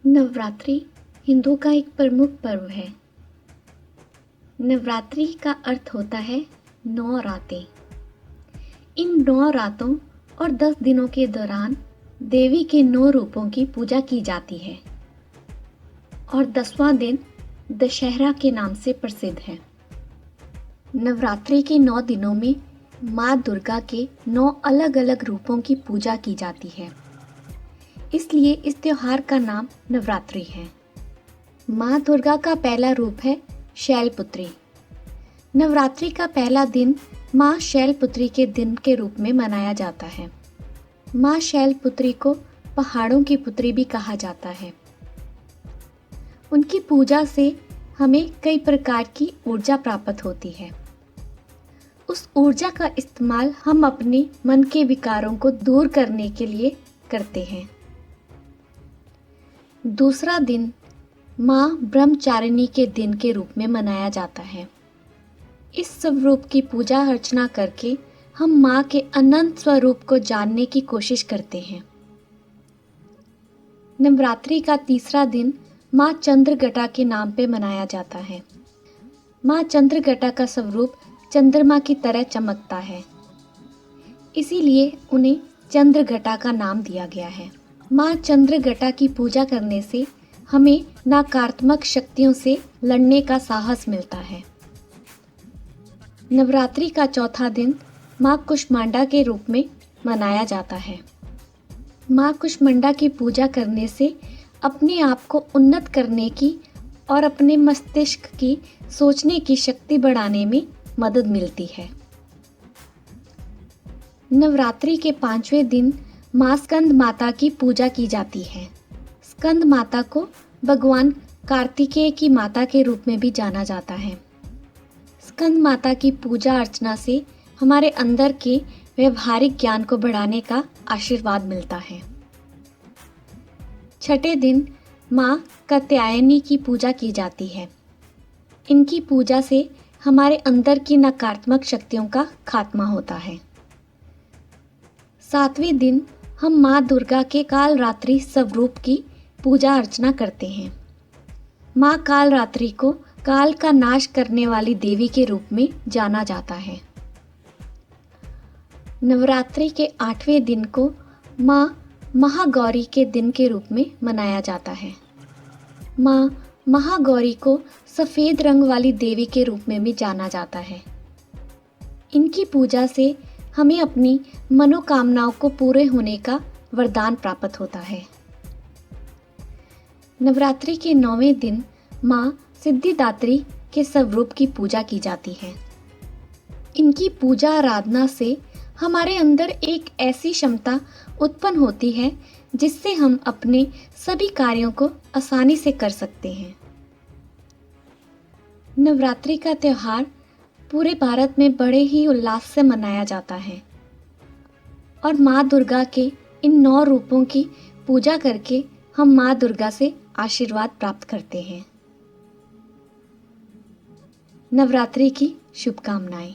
नवरात्रि हिंदुओं का एक प्रमुख पर्व है। नवरात्रि का अर्थ होता है 9 रातें। इन 9 रातों और 10 दिनों के दौरान देवी के 9 रूपों की पूजा की जाती है और 10वां दिन दशहरा के नाम से प्रसिद्ध है। नवरात्रि के 9 दिनों में माँ दुर्गा के 9 अलग अलग रूपों की पूजा की जाती है, इसलिए इस त्योहार का नाम नवरात्रि है। माँ दुर्गा का पहला रूप है शैलपुत्री। नवरात्रि का पहला दिन माँ शैलपुत्री के दिन के रूप में मनाया जाता है। माँ शैलपुत्री को पहाड़ों की पुत्री भी कहा जाता है। उनकी पूजा से हमें कई प्रकार की ऊर्जा प्राप्त होती है। उस ऊर्जा का इस्तेमाल हम अपने मन के विकारों को दूर करने के लिए करते हैं। दूसरा दिन माँ ब्रह्मचारिणी के दिन के रूप में मनाया जाता है। इस स्वरूप की पूजा अर्चना करके हम माँ के अनंत स्वरूप को जानने की कोशिश करते हैं। नवरात्रि का तीसरा दिन माँ चंद्रघटा के नाम पे मनाया जाता है। माँ चंद्रघटा का स्वरूप चंद्रमा की तरह चमकता है, इसीलिए उन्हें चंद्रघटा का नाम दिया गया है। माँ चंद्रघटा की पूजा करने से हमें नकारात्मक शक्तियों से लड़ने का साहस मिलता है। नवरात्रि का चौथा दिन माँ कुष्मांडा के रूप में मनाया जाता है। माँ कुष्मांडा की पूजा करने से अपने आप को उन्नत करने की और अपने मस्तिष्क की सोचने की शक्ति बढ़ाने में मदद मिलती है। नवरात्रि के 5वें दिन माँ स्कंद माता की पूजा की जाती है। स्कंद माता को भगवान कार्तिकेय की माता के रूप में भी जाना जाता है। स्कंद माता की पूजा अर्चना से हमारे अंदर के व्यवहारिक ज्ञान को बढ़ाने का आशीर्वाद मिलता है। छठे दिन माँ कात्यायनी की पूजा की जाती है। इनकी पूजा से हमारे अंदर की नकारात्मक शक्तियों का खात्मा होता है। 7वें दिन हम माँ दुर्गा के कालरात्रि स्वरूप की पूजा अर्चना करते हैं। माँ कालरात्रि को काल का नाश करने वाली देवी के रूप में जाना जाता है। नवरात्रि के 8वें दिन को माँ महागौरी के दिन के रूप में मनाया जाता है। माँ महागौरी को सफ़ेद रंग वाली देवी के रूप में भी जाना जाता है। इनकी पूजा से हमें अपनी मनोकामनाओं को पूरे होने का वरदान प्राप्त होता है। नवरात्रि के 9वें दिन माँ सिद्धिदात्री के स्वरूप की पूजा की जाती है। इनकी पूजा आराधना से हमारे अंदर एक ऐसी क्षमता उत्पन्न होती है जिससे हम अपने सभी कार्यों को आसानी से कर सकते हैं। नवरात्रि का त्योहार पूरे भारत में बड़े ही उल्लास से मनाया जाता है और माँ दुर्गा के इन 9 रूपों की पूजा करके हम माँ दुर्गा से आशीर्वाद प्राप्त करते हैं। नवरात्रि की शुभकामनाएं।